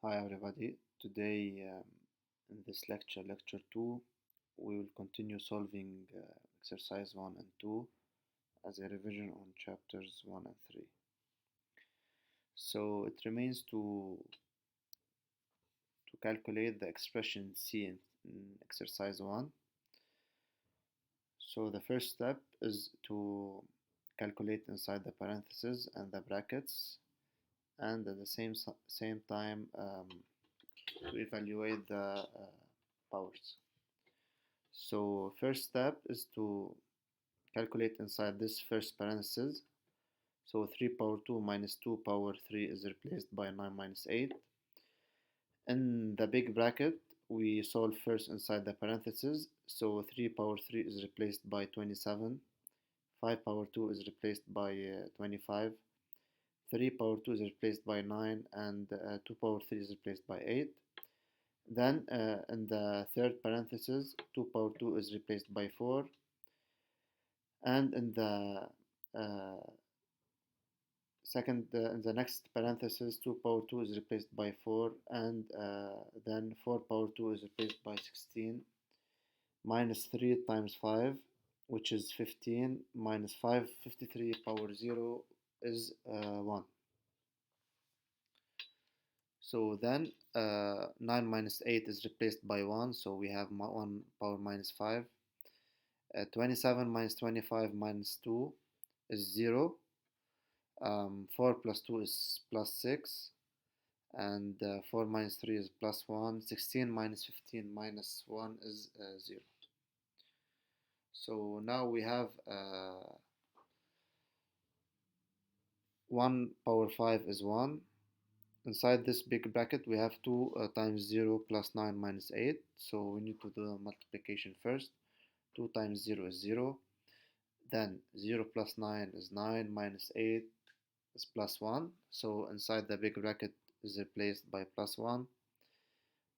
Hi everybody. Today in this lecture 2, we will continue solving exercise 1 and 2 as a revision on chapters 1 and 3. So it remains to calculate the expression C in exercise 1. So the first step is to calculate inside the parentheses and the brackets, and at the same time to evaluate the powers. So first step is to calculate inside this first parenthesis. So 3 power 2 minus 2 power 3 is replaced by 9 minus 8. In the big bracket, we solve first inside the parentheses. So 3 power 3 is replaced by 27. 5 power 2 is replaced by 25. 3 power 2 is replaced by 9, and 2 power 3 is replaced by 8. Then in the third parenthesis, 2 power 2 is replaced by 4. And in the uh, in the next parenthesis, 2 power 2 is replaced by 4, and then 4 power 2 is replaced by 16, minus 3 times 5, which is 15, minus 5, 53 power 0 is 1. So then 9 minus 8 is replaced by 1, so we have 1 power minus 5. 27 minus 25 minus 2 is 0. 4 plus 2 is plus 6, and 4 minus 3 is plus 1. 16 minus 15 minus 1 is 0. So now we have 1 power 5 is 1. Inside this big bracket we have 2 times 0 plus 9 minus 8, so we need to do the multiplication first. 2 times 0 is 0, then 0 plus 9 is 9, minus 8 is plus 1, so inside the big bracket is replaced by plus 1,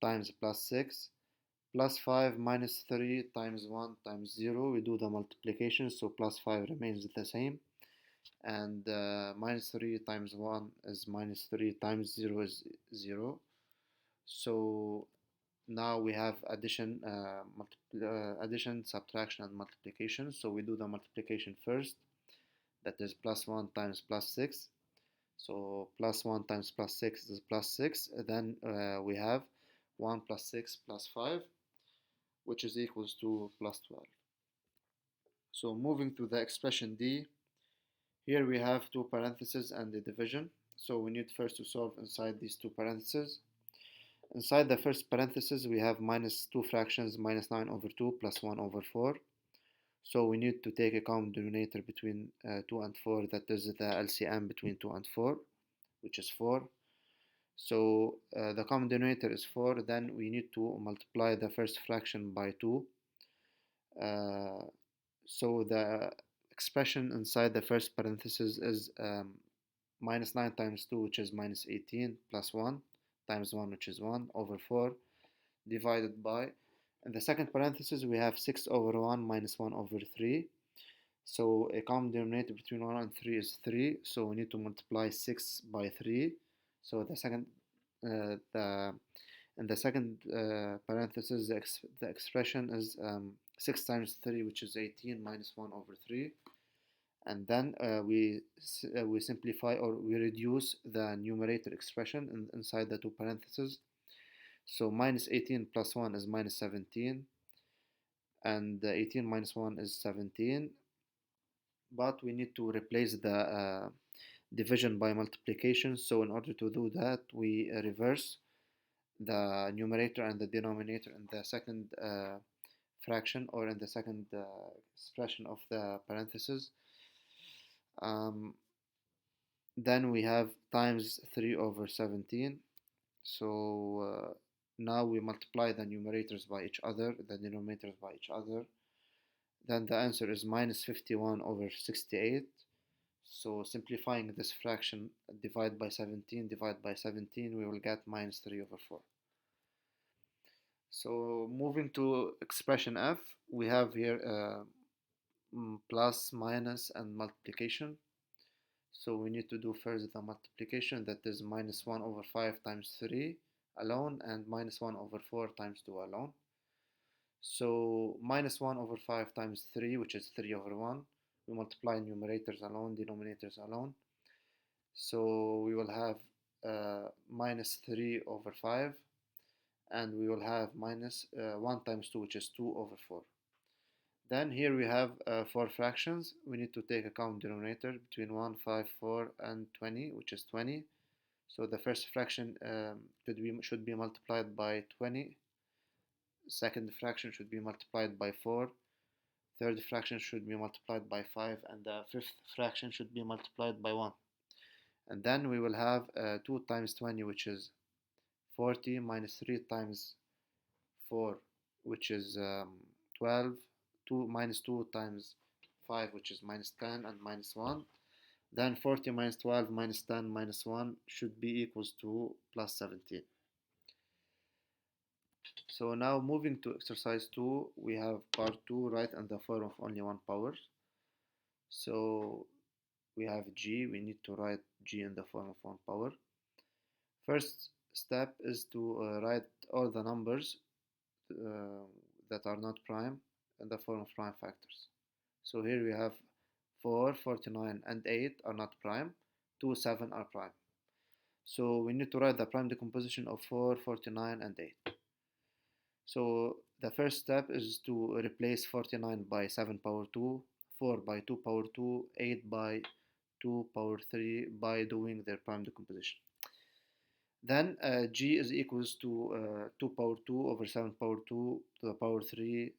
times plus 6, plus 5 minus 3 times 1 times 0, we do the multiplication, so plus 5 remains the same, and minus 3 times 1 is minus 3 times 0 is 0. So now we have addition, subtraction, and multiplication. So we do the multiplication first, that is plus 1 times plus 6. So plus 1 times plus 6 is plus 6. Then we have 1 plus 6 plus 5, which is equals to plus 12. So moving to the expression D, here we have two parentheses and the division. So we need first to solve inside these two parentheses. Inside the first parenthesis we have minus two fractions, minus 9 over 2 plus 1 over 4. So we need to take a common denominator between 2 and 4, that is the LCM between 2 and 4, which is 4. So the common denominator is 4, then we need to multiply the first fraction by 2. So the expression inside the first parenthesis is minus 9 times 2, which is minus 18, plus 1 times 1, which is 1 over 4, divided by, in the second parenthesis we have 6 over 1 minus 1 over 3. So a common denominator between 1 and 3 is 3, so we need to multiply 6 by 3. So the second in the second parenthesis the expression is 6 times 3, which is 18, minus 1 over 3. And then we simplify, or we reduce the numerator expression inside the two parentheses. So minus 18 plus 1 is minus 17, and 18 minus 1 is 17. But we need to replace the division by multiplication. So in order to do that, we reverse the numerator and the denominator in the second fraction, or in the second expression of the parentheses. Then we have times 3 over 17. So now we multiply the numerators by each other, the denominators by each other. Then the answer is minus 51 over 68. So simplifying this fraction, divide by 17, we will get minus 3 over 4. So moving to expression F, we have here plus, minus, and multiplication. So we need to do first the multiplication, that is minus 1 over 5 times 3 alone, and minus 1 over 4 times 2 alone. So minus 1 over 5 times 3, which is 3 over 1. We multiply numerators alone, denominators alone. So we will have minus 3 over 5, and we will have minus 1 times 2, which is 2 over 4. Then here we have 4 fractions. We need to take account denominator between 1, 5, 4, and 20, which is 20. So the first fraction should be multiplied by 20. Second fraction should be multiplied by 4. Third fraction should be multiplied by 5. And the fifth fraction should be multiplied by 1. And then we will have 2 times 20, which is 40, minus 3 times 4, which is 12, 2 minus 2 times 5, which is minus 10, and minus 1. Then 40 minus 12 minus 10 minus 1 should be equals to plus 17. So now moving to exercise 2, we have part 2, write in the form of only one power. So we have g, we need to write g in the form of one power. First step is to write all the numbers that are not prime in the form of prime factors. So here we have 4, 49, and 8 are not prime, 2, 7 are prime. So we need to write the prime decomposition of 4, 49, and 8. So the first step is to replace 49 by 7 power 2, 4 by 2 power 2, 8 by 2 power 3 by doing their prime decomposition. Then g is equals to 2 power 2 over 7 power 2 to the power 3,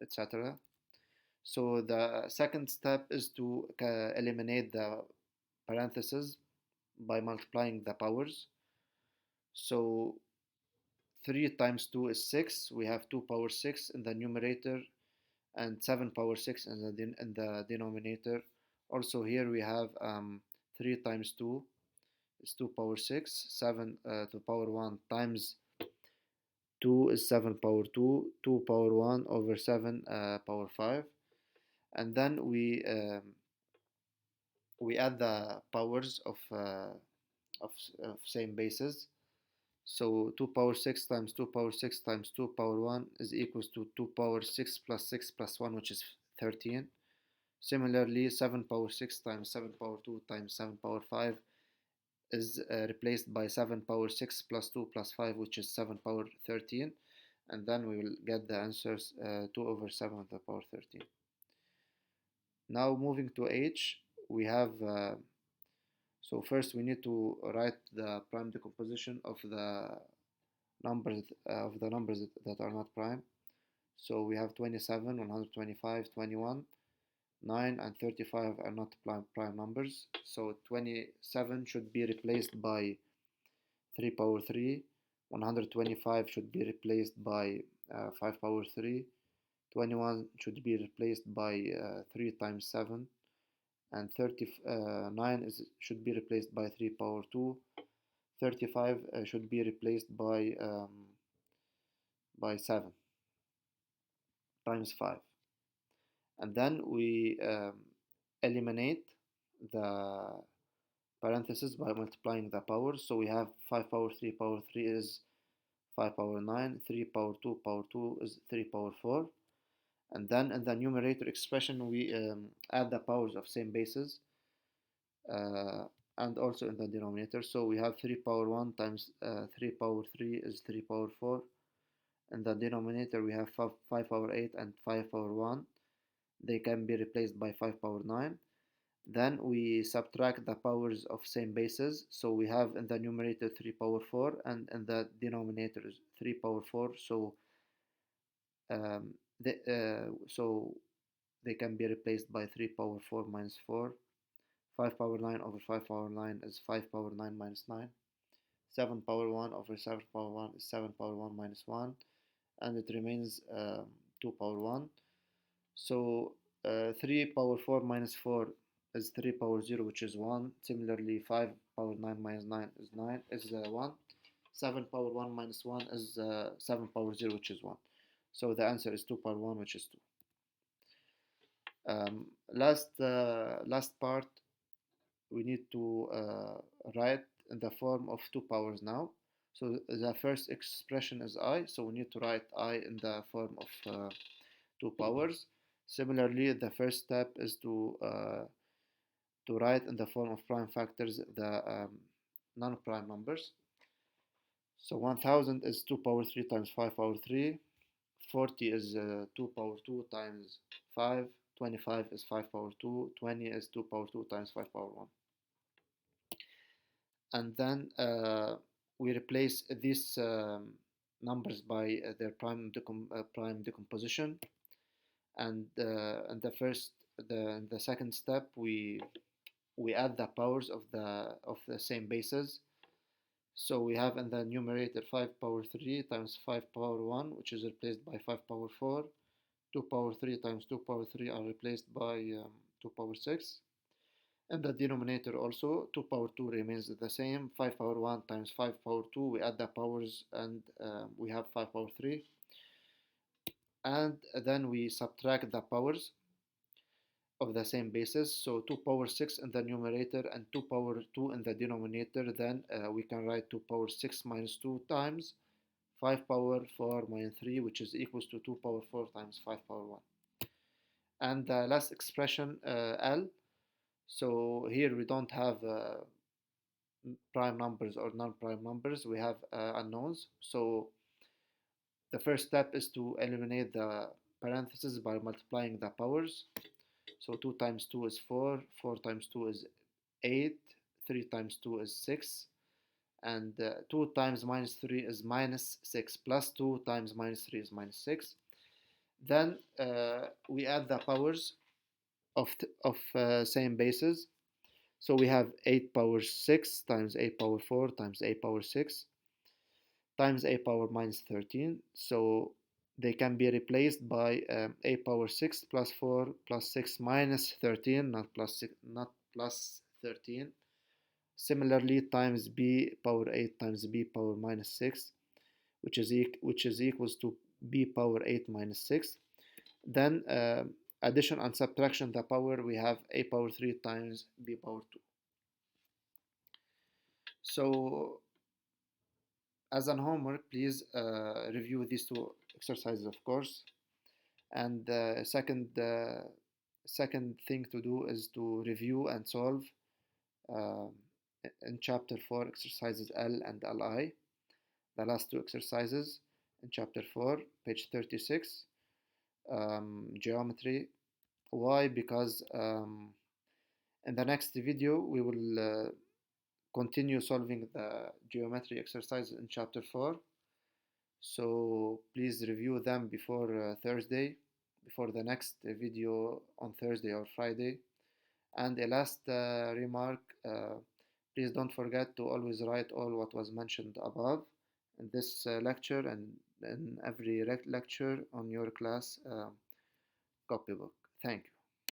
etc. So the second step is to eliminate the parentheses by multiplying the powers. So 3 times 2 is 6. We have 2 power 6 in the numerator and 7 power 6 in the denominator. Also here we have 3 times 2 is 2 power 6. 7 to power 1 times 2 is 7 power 2. 2 power 1 over 7 power 5. And then we add the powers of same bases. So 2 power 6 times 2 power 6 times 2 power 1 is equals to 2 power 6 plus 6 plus 1, which is 13. Similarly, 7 power 6 times 7 power 2 times 7 power 5 is replaced by 7 power 6 plus 2 plus 5, which is 7 power 13. And then we will get the answers 2 over 7 to the power 13. Now moving to h, we have so first we need to write the prime decomposition of the numbers that are not prime. So we have 27, 125, 21, 9, and 35 are not prime numbers. So 27 should be replaced by 3 power 3. 125 should be replaced by 5 power 3. 21 should be replaced by 3 times 7. And 39 should be replaced by 3 power 2. 35 should be replaced by 7 times 5. And then we eliminate the parentheses by multiplying the powers. So we have 5 power 3 is 5 power 9, 3 power 2 is 3 power 4. And then in the numerator expression we add the powers of same bases and also in the denominator. So we have 3 power 1 times 3 power 3 is 3 power 4. In the denominator we have 5 power 8 and 5 power 1. They can be replaced by 5 power 9. Then we subtract the powers of same bases. So we have in the numerator 3 power 4 and in the denominator is 3 power 4. So they can be replaced by 3 power 4 minus 4. 5 power 9 over 5 power 9 is 5 power 9 minus 9. 7 power 1 over 7 power 1 is 7 power 1 minus 1. And it remains 2 power 1. So 3 power 4 minus 4 is 3 power 0, which is 1. Similarly, 5 power 9 minus 9 is 1. 7 power 1 minus 1 is 7 power 0, which is 1. So the answer is 2 power 1, which is 2. Last part, we need to write in the form of 2 powers now. So the first expression is I, so we need to write I in the form of two powers. Similarly, the first step is to write in the form of prime factors the non-prime numbers. So 1000 is 2 power 3 times 5 power 3. 40 is 2 power 2 times 5. 25 is 5 power 2. 20 is 2 power 2 times 5 power 1. And then we replace these numbers by their prime decomposition. And the second step, we add the powers of the same bases. So we have in the numerator 5 power 3 times 5 power 1, which is replaced by 5 power 4. 2 power 3 times 2 power 3 are replaced by 2 power 6. And the denominator also, 2 power 2 remains the same. 5 power 1 times 5 power 2, we add the powers and we have 5 power 3. And then we subtract the powers of the same basis. So 2 power 6 in the numerator and 2 power 2 in the denominator. Then we can write 2 power 6 minus 2 times 5 power 4 minus 3, which is equals to 2 power 4 times 5 power 1. And the last expression, L. So here we don't have prime numbers or non-prime numbers. We have unknowns. So the first step is to eliminate the parentheses by multiplying the powers. So 2 times 2 is 4, 4 times 2 is 8, 3 times 2 is 6, and 2 times minus 3 is minus 6, plus 2 times minus 3 is minus 6. Then we add the powers of same bases. So we have 8 power 6 times 8 power 4 times 8 power 6 times 8 power minus 13. So they can be replaced by 8 power 6 plus 4 plus 6 minus 13, not plus 6, not plus 13. Similarly, times b power 8 times b power minus 6, which is equals to b power 8 minus 6. Then addition and subtraction the power, we have a power 3 times b power 2. So as an homework, please review these two exercises, of course. And second thing to do is to review and solve uh, in chapter 4 exercises L and Li, the last two exercises in chapter 4, page 36, geometry. Why? Because in the next video we will continue solving the geometry exercises in chapter 4. So please review them before Thursday, before the next video on Thursday or Friday. And a last remark, please don't forget to always write all what was mentioned above in this lecture and in every lecture on your class copybook. Thank you.